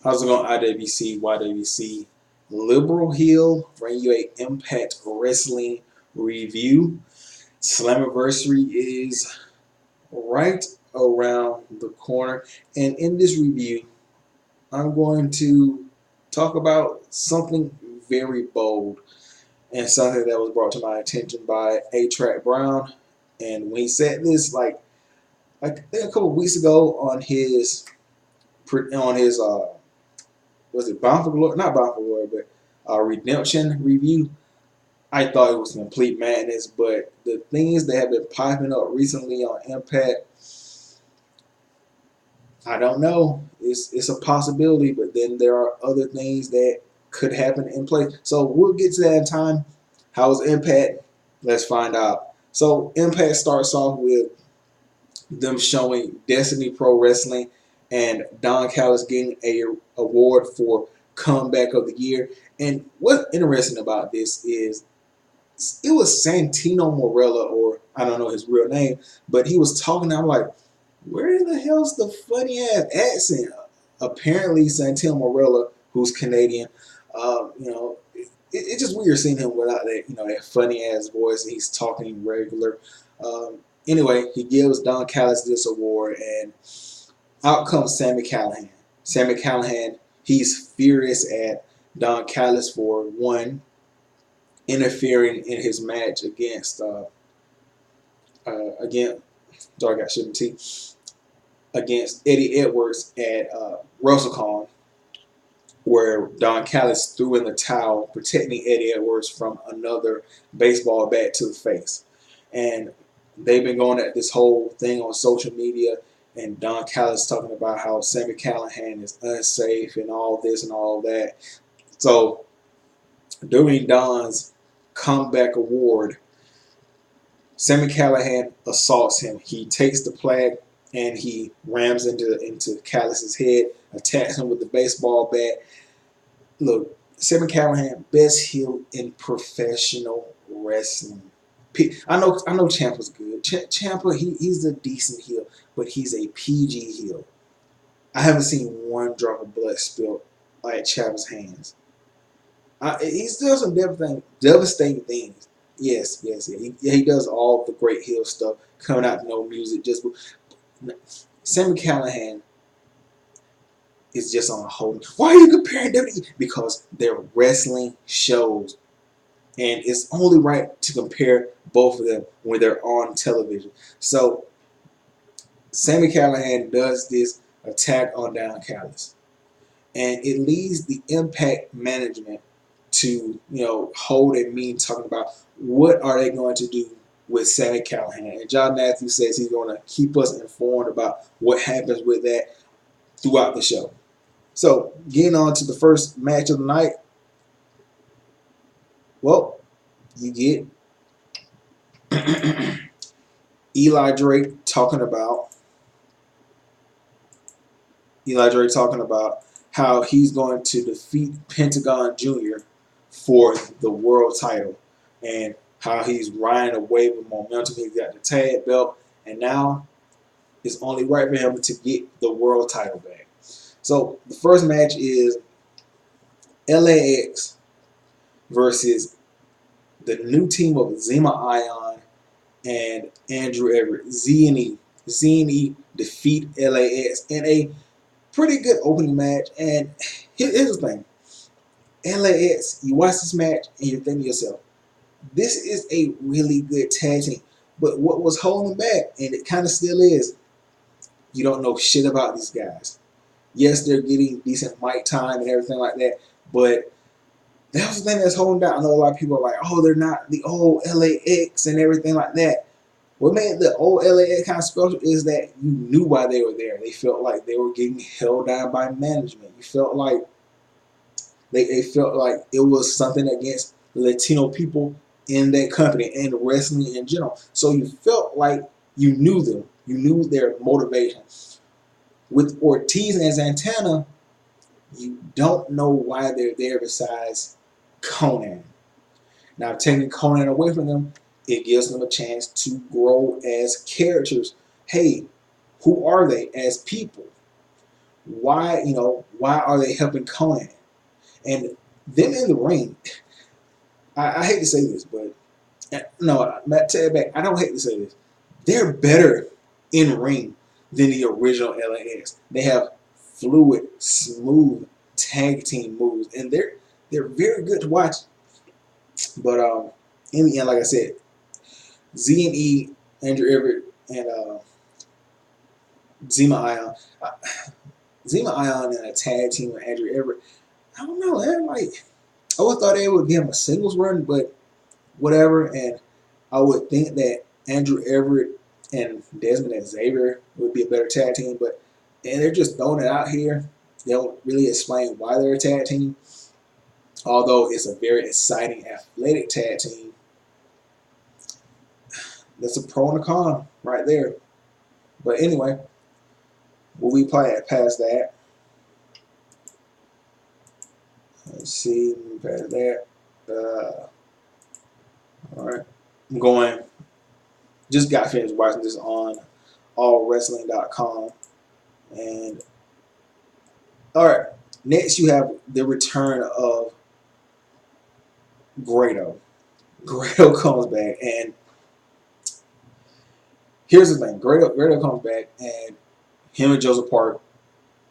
How's it going, IWC, YWC? Liberal Hill, bring you a Impact Wrestling review. Slammiversary is right around the corner, and in this review, I'm going to talk about something very bold and something that was brought to my attention by A-Track Brown. And when he said this, like a couple of weeks ago on his was it Bound for Glory? Not Bound for Glory, but Redemption review. I thought it was complete madness, but the things that have been popping up recently on Impact, I don't know. It's a possibility, but then there are other things that could happen in play. So we'll get to that in time. How's Impact? Let's find out. So Impact starts off with them showing Destiny Pro Wrestling and Don Callis getting a award for comeback of the year. And what's interesting about this is it was Santino Morella, or I don't know his real name, but he was talking. I'm like, where the hell's the funny ass accent? Apparently, Santino Morella, who's Canadian, it's just weird seeing him without that funny ass voice. And he's talking regular. Anyway, he gives Don Callis this award, and out comes Sami Callihan. Sami Callihan, he's furious at Don Callis for one interfering in his match against sorry, I got sugar tea against Eddie Edwards at WrestleCon, where Don Callis threw in the towel, protecting Eddie Edwards from another baseball bat to the face. And they've been going at this whole thing on social media, and Don Callis talking about how Sami Callihan is unsafe and all this and all that. So during Don's comeback award, Sami Callihan assaults him. He takes the flag and he rams into Callis's head, attacks him with the baseball bat. Look, Sami Callihan, best heel in professional wrestling. I know Ciampa's good. Ciampa, he's a decent heel, but he's a PG heel. I haven't seen one drop of blood spilled at Ciampa's hands. He's doing some devastating things. Yes, yes, yeah. He does all the great heel stuff, coming out to no music. Just Sami Callihan is just on a whole. Why are you comparing WWE? Because they're wrestling shows, and it's only right to compare both of them when they're on television. So Sami Callihan does this attack on Don Callis, and it leads the Impact management to hold a meeting talking about what are they going to do with Sami Callihan. And John Matthews says he's going to keep us informed about what happens with that throughout the show. So getting on to the first match of the night, well, you get Eli Drake talking about how he's going to defeat Pentagon Jr. for the world title, and how he's riding away with momentum. He's got the tag belt, and now it's only right for him to get the world title back. So the first match is LAX versus the new team of Zema Ion and Andrew Everett. Z&E defeat LAX in a pretty good opening match. And here's the thing. LAX, you watch this match and you're thinking to yourself, this is a really good tag team. But what was holding them back, and it kind of still is, you don't know shit about these guys. Yes, they're getting decent mic time and everything like that, but that was the thing that's holding down. I know a lot of people are like, oh, they're not the old LAX and everything like that. What made the old LAX kind of special is that you knew why they were there. They felt like they were getting held down by management. You felt like they felt like it was something against Latino people in that company and wrestling in general. So you felt like you knew them. You knew their motivation. With Ortiz and Santana, you don't know why they're there besides Conan. Now, taking Conan away from them, it gives them a chance to grow as characters. Hey, who are they as people? Why, why are they helping Conan? And them in the ring, I hate to say this, but no, Matt, take it back. I don't hate to say this. They're better in ring than the original LAX. They have fluid, smooth tag team moves, and they're very good to watch. But in the end, like I said, Z and E, Andrew Everett, and Zima Ion, uh, Zima Ion, and a tag team with Andrew Everett. I don't know, man. Like I would thought they would give him a singles run, but whatever. And I would think that Andrew Everett and Desmond Xavier would be a better tag team, but and they're just throwing it out here. They don't really explain why they're a tag team. Although it's a very exciting, athletic tag team, that's a pro and a con right there. But anyway, we'll be past that. Let's see, past that. All right, I'm going. Just got finished watching this on allwrestling.com. And all right, next you have the return of Grado. Grado comes back, and here's the thing: Grado comes back, and him and Joseph Park,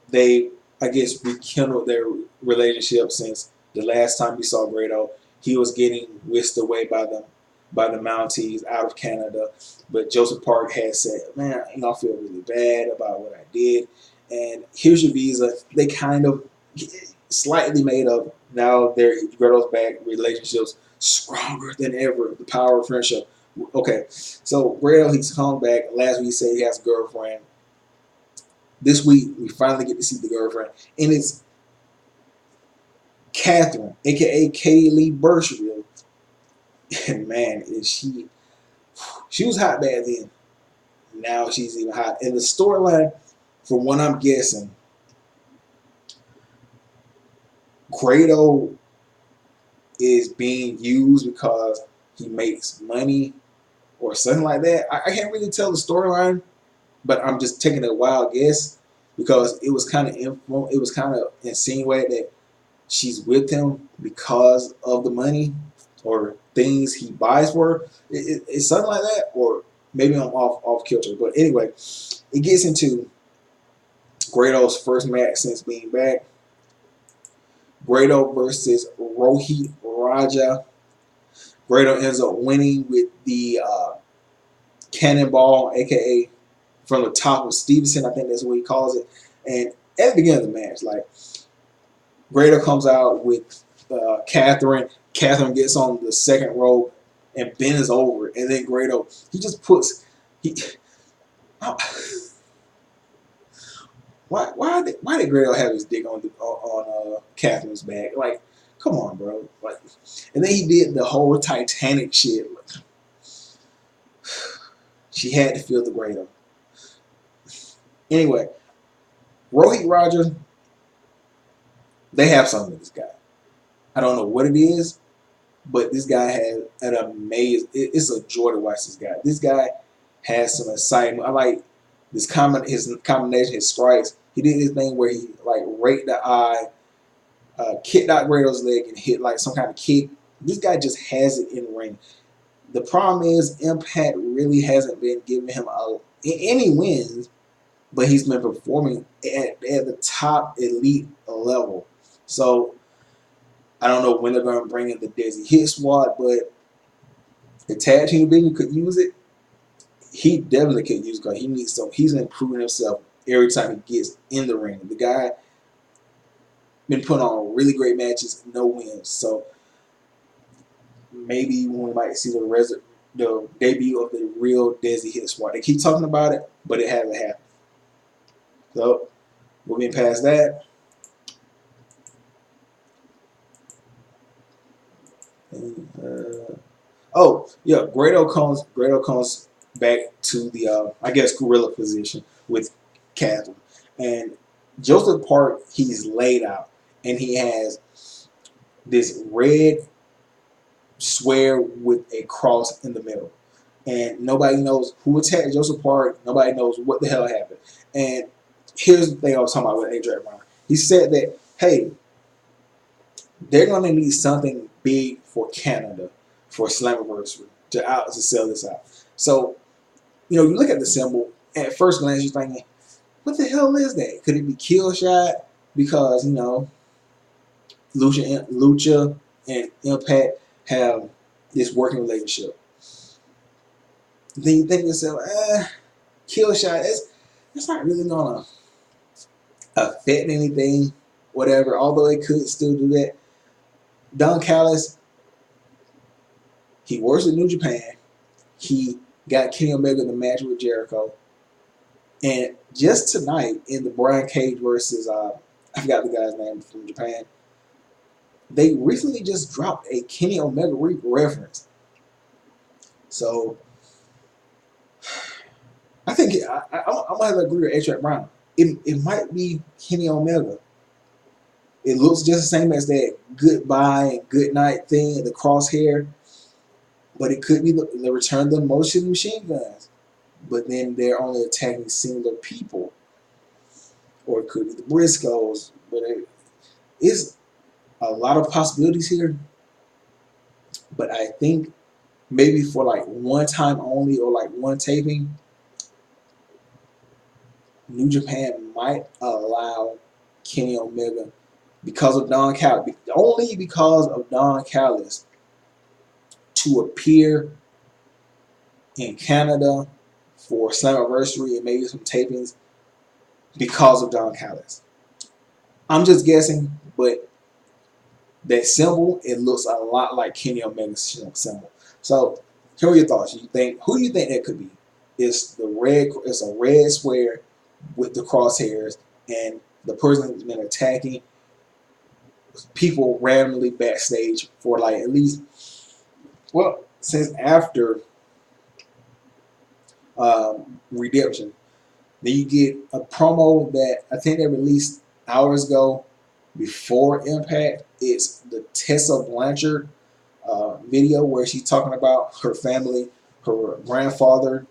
they, I guess, rekindled their relationship since the last time we saw Grado. He was getting whisked away by the Mounties out of Canada, but Joseph Park had said, "Man, I feel really bad about what I did, and here's your visa." They kind of slightly made up. Now their Grado's back, relationships stronger than ever. The power of friendship. Okay, so Grado, he's come back. Last week he said he has a girlfriend. This week we finally get to see the girlfriend, and it's Catherine, aka Katie Lee Birchfield. And man, is she was hot back then. Now she's even hot. And the storyline, from what I'm guessing, Grado is being used because he makes money or something like that. I can't really tell the storyline, but I'm just taking a wild guess because it was kind of insinuated that she's with him because of the money or things he buys for her. It's something like that, or maybe I'm off kilter. But anyway, it gets into Grado's first match since being back. Grado versus Rohit Raja. Grado ends up winning with the cannonball, aka from the top of Stevenson. I think that's what he calls it. And at the beginning of the match, like Grado comes out with Catherine. Catherine gets on the second rope and bends over, and then Grado he just puts he. Why did Grado have his dick on Catherine's back? Like, come on, bro. Like, and then he did the whole Titanic shit. She had to feel the Grado. Anyway, Rohit Raja, they have something with this guy. I don't know what it is, but this guy has an amazing. It's a joy to watch this guy. This guy has some excitement. I like his combination, his strikes. He did this thing where he like raked the eye, kicked out Grado's leg, and hit like some kind of kick. This guy just has it in the ring. The problem is Impact really hasn't been giving him any wins, but he's been performing at the top elite level. So I don't know when they're going to bring in the Desi Hit Squad, but the tag team division could use it. He definitely could use it because he needs some. He's improving himself every time he gets in the ring. The guy been putting on really great matches, no wins. So maybe we might see the debut of the real Desi Hit Squad. They keep talking about it, but it hasn't happened. So moving past that. Oh yeah, Grado comes back to the I guess gorilla position with Catherine, and Joseph Park he's laid out, and he has this red square with a cross in the middle, and nobody knows who attacked Joseph Park. Nobody knows what the hell happened, and here's the thing I was talking about with A.J. Brown. He said that, hey, they're going to need something big for Canada for Slammiversary to sell this out. So, you know, you look at the symbol, at first glance, you're thinking, what the hell is that? Could it be Kill Shot? Because, you know, Lucha and Impact have this working relationship. Then you think to yourself, Kill Shot, it's not really going to affect anything, whatever, although it could still do that. Don Callis, he works in New Japan. He got Kenny Omega in the match with Jericho. And just tonight in the Brian Cage versus, I forgot the guy's name from Japan, they recently just dropped a Kenny Omega reference. So I think I'm going to have to agree with A.J. Brown. It might be Kenny Omega. It looks just the same as that goodbye and good night thing, the crosshair. But it could be the return of the motion machine guns. But then they're only attacking singular people. Or it could be the Briscoes. But it's a lot of possibilities here. But I think maybe for like one time only or like one taping, New Japan might allow Kenny Omega because of Don Callis, only because of Don Callis, to appear in Canada for Slammiversary and maybe some tapings because of Don Callis. I'm just guessing, but that symbol, it looks a lot like Kenny Omega's symbol. So, here are your thoughts. Who do you think that could be? It's a red square with the crosshairs, and the person has been attacking people randomly backstage for like at least, well, since after Redemption. Then you get a promo that I think they released hours ago before Impact. It's the Tessa Blanchard video where she's talking about her family, her grandfather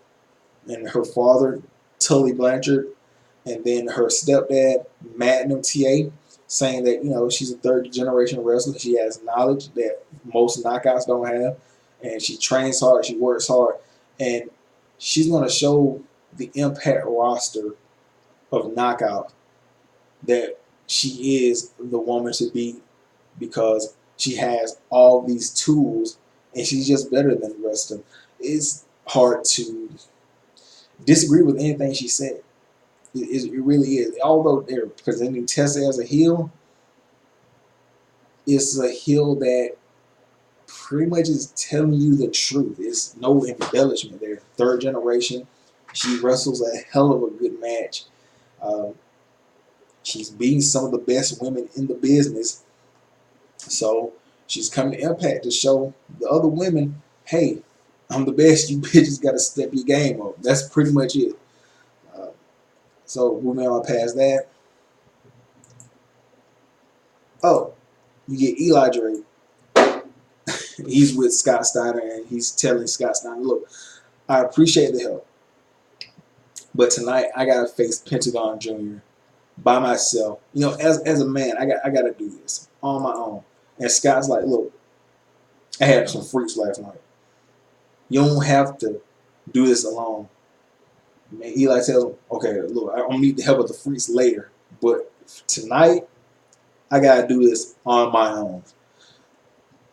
and her father, Tully Blanchard, and then her stepdad, Magnum TA, saying that, you know, she's a third generation wrestler. She has knowledge that most knockouts don't have, and she trains hard, she works hard, and she's going to show the Impact roster of knockout that she is the woman to beat because she has all these tools and she's just better than the rest of them. It's hard to disagree with anything she said. It really is. Although they're presenting Tessa as a heel, it's a heel that pretty much is telling you the truth. It's no embellishment there. Third generation. She wrestles a hell of a good match. She's beating some of the best women in the business. So she's coming to Impact to show the other women, hey, I'm the best. You bitches got to step your game up. That's pretty much it. So moving on past that. Oh, you get Eli Drake. He's with Scott Steiner and he's telling Scott Steiner, look, I appreciate the help, but tonight I gotta face Pentagon Jr. by myself. You know, as a man, I gotta do this on my own. And Scott's like, look, I had some freaks last night. You don't have to do this alone. And Eli tells him, okay, look, I'm gonna need the help of the freaks later, but tonight I gotta do this on my own.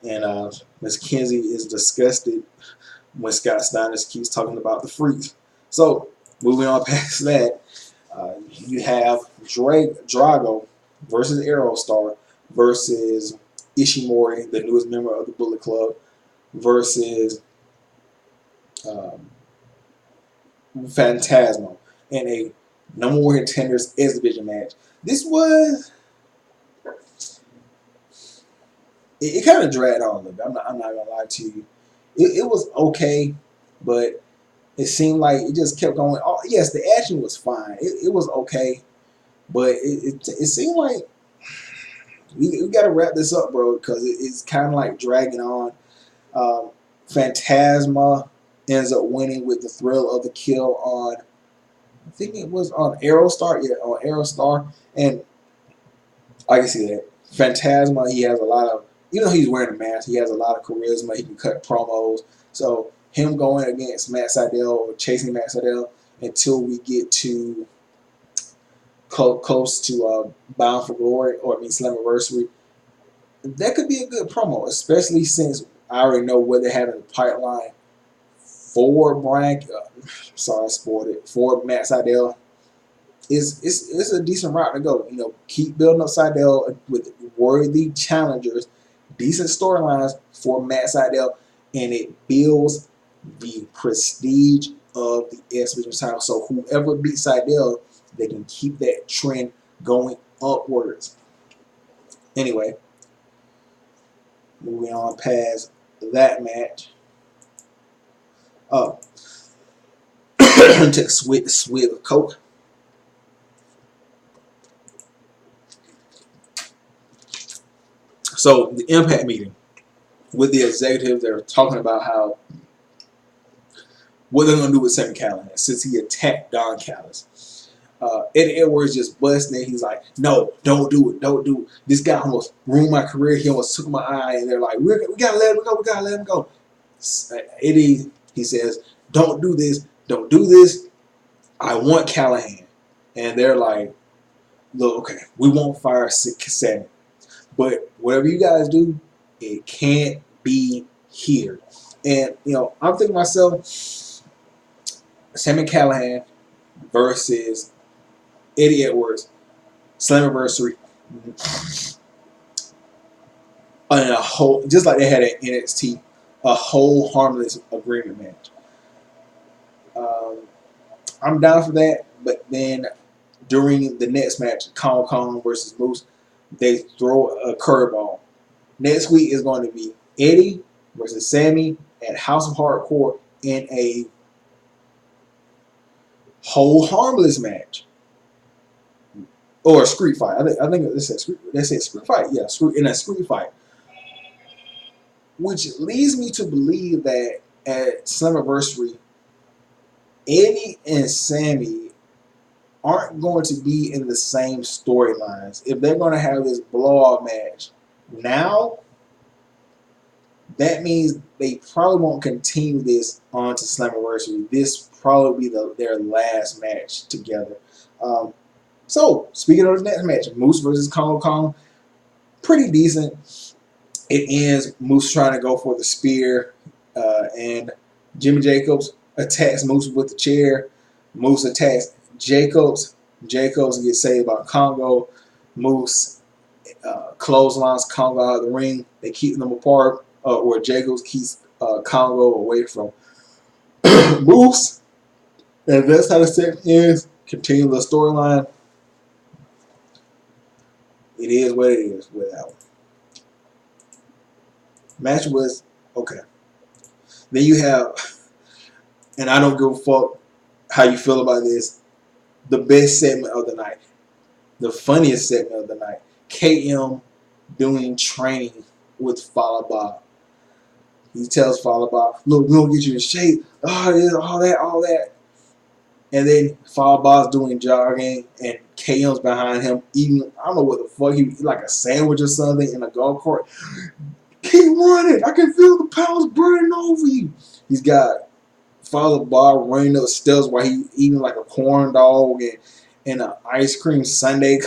And Miss Kenzie is disgusted when Scott Steiner keeps talking about the freaks. So moving on past that, you have Drago versus Aerostar versus Ishimori, the newest member of the Bullet Club, versus Phantasmo in a No More Contenders exhibition match. This was, it kind of dragged on a little bit. I'm not gonna lie to you. It was okay, but it seemed like it just kept going. Oh, yes, the action was fine. It was okay, but it seemed like we got to wrap this up, bro, because it's kind of like dragging on. Phantasma ends up winning with the thrill of the kill on I think it was on Aerostar. Yeah, on Aerostar. And I can see that. Phantasma, he has a lot of, even though he's wearing a mask, he has a lot of charisma. He can cut promos. So him going against Matt Sydal or chasing Matt Sydal until we get to close to Bound for Glory, or I mean Slammiversary, that could be a good promo, especially since I already know what they have in the pipeline for Brian. Sorry, I spoiled it. For Matt Sydal, it's a decent route to go. You know, keep building up Sydal with worthy challengers, decent storylines for Matt Sydal, and it builds the prestige of the X Division title. So whoever beats Sydal, they can keep that trend going upwards. Anyway, moving on past that match. Oh, take a swig of Coke. So the Impact meeting with the executives, they were talking about how what they're gonna do with Sami Callihan since he attacked Don Callis. Eddie Edwards just busting it. He's like, "No, don't do it, don't do it. This guy almost ruined my career. He almost took my eye." And they're like, "We gotta let him go. We gotta let him go." Eddie, he says, "Don't do this. Don't do this. I want Callihan." And they're like, "Look, okay, we won't fire Sami, but whatever you guys do, it can't be here." And you know, I'm thinking to myself, Sami Callihan versus Eddie Edwards, Slammiversary, and a whole, just like they had at NXT, a whole harmless agreement match. Um, I'm down for that, but then during the next match, Kong versus Moose, they throw a curveball. Next week is going to be Eddie versus Sami at House of Hardcore in a whole harmless match. Or a street fight. I think they said street fight. Yeah, in a street fight. Which leads me to believe that at Slammiversary, Eddie and Sami aren't going to be in the same storylines. If they're going to have this blowout match now, that means they probably won't continue this on to Slammiversary. This probably be their last match together. So, speaking of the next match, Moose versus Kong, pretty decent. It ends Moose trying to go for the spear, and Jimmy Jacobs attacks Moose with the chair. Moose attacks Jacobs. Jacobs gets saved by Congo. Moose clotheslines Congo out of the ring. They keep them apart, where Jacobs keeps Congo away from Moose. And that's how the segment ends. Continue the storyline. It is what it is with that one. Match was okay. Then you have, and I don't give a fuck how you feel about this, the best segment of the night, the funniest segment of the night. KM doing training with Fallah Bob. He tells Fallah Bob, "Look, we're gonna get you in shape. Oh, all that. And then Fallah Bob's doing jogging, and KM's behind him eating, I don't know what the fuck, he like a sandwich or something in a golf cart. Keep running. I can feel the pounds burning over you. He's got Fallah Bob running up the steps while he eating like a corn dog and an ice cream sundae.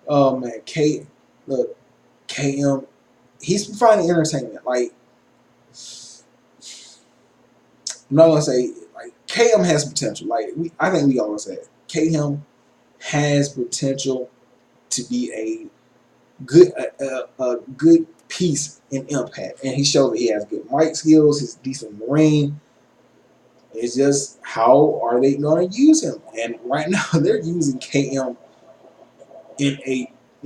Oh man, look, KM, he's providing entertainment. Like, I'm not gonna say like KM has potential. Like I think we always said KM has potential to be a good piece in Impact, and he showed that he has good mic skills. He's decent in the ring. It's just how are they going to use him? And right now they're using KM in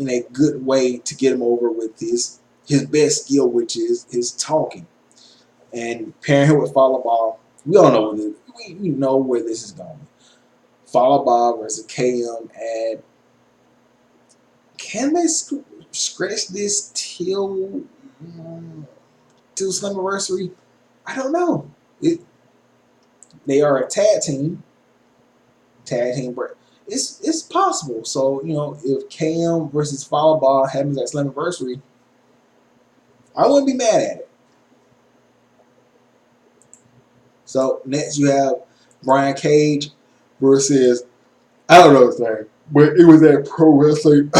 a good way to get him over with his best skill, which is his talking. And pairing him with Fallah Bob, we all know we know where this is going. Fallah Bob versus KM, and can they scratch this till Slammiversary? I don't know. they are a tag team, but it's possible. So if KM versus Fireball happens at Slammiversary, I wouldn't be mad at it. So next you have Brian Cage versus, I don't know his name, but it was at Pro Wrestling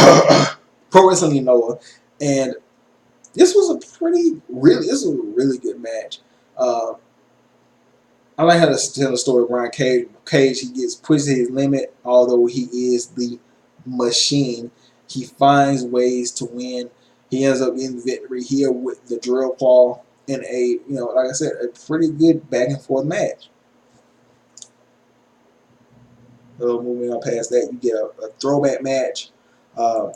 Noah, and this was this was a really good match. Uh, I like how to tell the story of Brian Cage. He gets pushed to his limit, although he is the machine. He finds ways to win. He ends up getting victory here with the drill claw in a, like I said, a pretty good back and forth match. So moving on past that, you get a throwback match. Uh,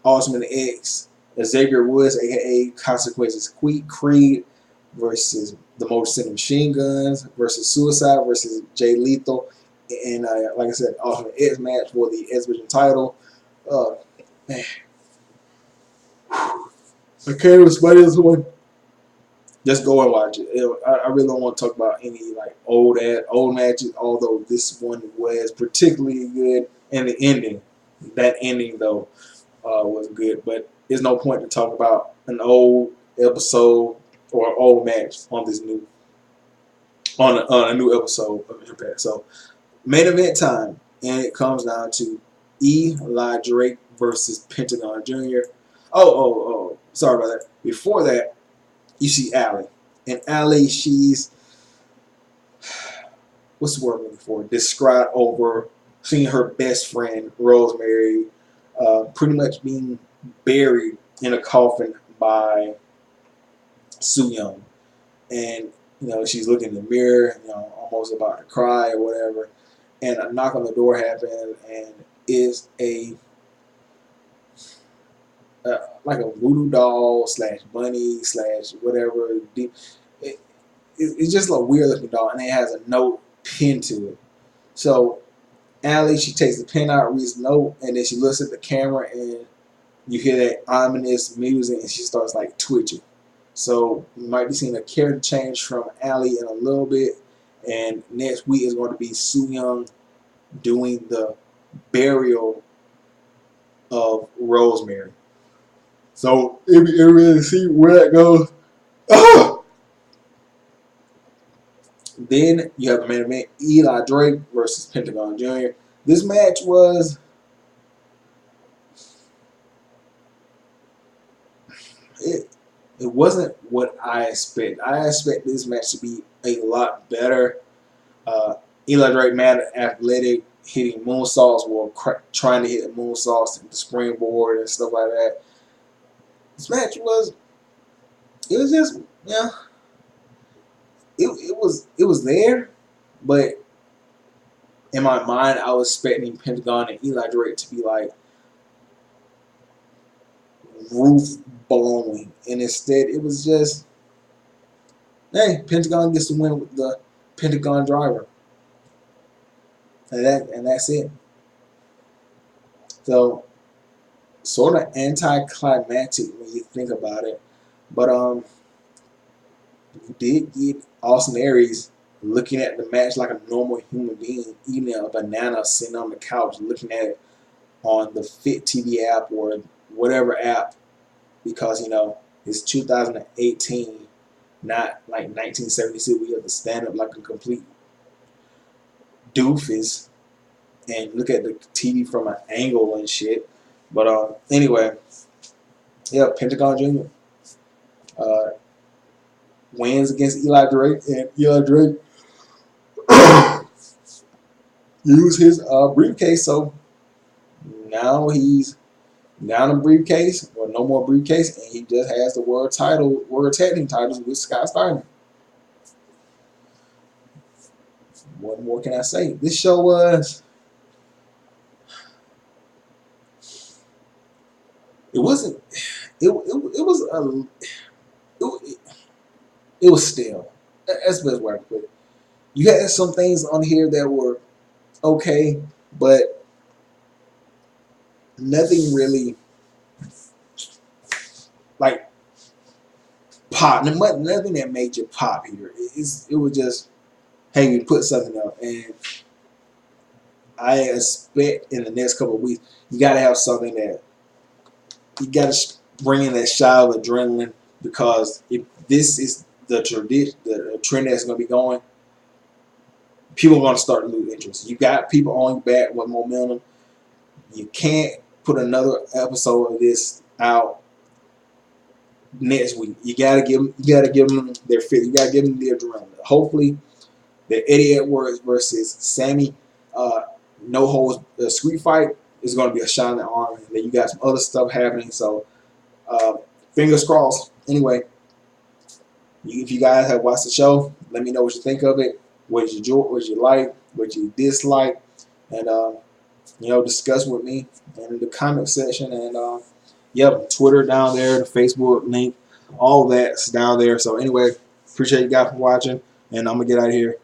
Ultimate X, Xavier Woods, aka Consequences Creed, versus the Motor City Machine Guns, versus Suicide, versus Jay Lethal, and like I said, Ultimate X match for the X Division title. Man, I can't explain this one. Just go and watch it. I really don't want to talk about any like old matches, although this one was particularly good, and the ending, that ending though, was good. But there's no point to talk about an old episode or old match on this new on a new episode of Impact. So main event time, and it comes down to Eli Drake versus Pentagon Jr. Oh, sorry about that. Before that, you see Allie, and Allie, she's, what's the word I'm looking for? Distraught over seeing her best friend Rosemary pretty much being buried in a coffin by Su Yung, and she's looking in the mirror, almost about to cry or whatever, and a knock on the door happens, and it's a like a voodoo doll slash bunny slash whatever. It's just a weird looking doll, and it has a note pinned to it. So Allie, she takes the pen out, reads the note, and then she looks at the camera, and you hear that ominous music, and she starts like twitching. So you might be seeing a character change from Allie in a little bit, and next week is going to be Su Yung doing the burial of Rosemary. So it'll be interesting to see where that goes. Then you have the main event, Eli Drake versus Pentagon Jr. This match was, it wasn't what I expected. I expect this match to be a lot better. Eli Drake, mad athletic, hitting moonsaults, or trying to hit moonsaults and the springboard and stuff like that. This match was, it was just, it was there, but in my mind, I was expecting Pentagon and Eli Drake to be like roof blowing, and instead it was just, hey, Pentagon gets to win with the Pentagon driver, and that's it. So sort of anticlimactic when you think about it, but you did get Austin Aries looking at the match like a normal human being, eating a banana, sitting on the couch, looking at it on the Fit TV app or whatever app, because it's 2018, not like 1976. We have to stand up like a complete doofus and look at the TV from an angle and shit. But anyway, yeah, Pentagon Jr. Wins against Eli Drake, and Eli Drake used his briefcase. So now he's down a briefcase, or no more briefcase, and he just has the world tag team titles with Scott Steiner. What more can I say? This show was, it wasn't, it was it was stale. That's the best way to put it. You had some things on here that were okay, but nothing really like pop. Nothing that made you pop here. It was just hey, we put something up, and I expect in the next couple of weeks you got to have something that you got to bring in that shot of adrenaline, because if this is the tradition, the trend that's going to be going, people are going to start to lose interest. You got people on your back with momentum. You can't put another episode of this out next week. You gotta give them their fit. You gotta give them the adrenaline. Hopefully, the Eddie Edwards versus Sammy no holds street fight is going to be a shot in the arm. And then you got some other stuff happening. So uh, fingers crossed. Anyway, if you guys have watched the show, let me know what you think of it. What did you enjoy? What you like? What you dislike? And discuss with me in the comment section. And yep, Twitter down there, the Facebook link, all that's down there. So anyway, appreciate you guys for watching, and I'm gonna get out of here.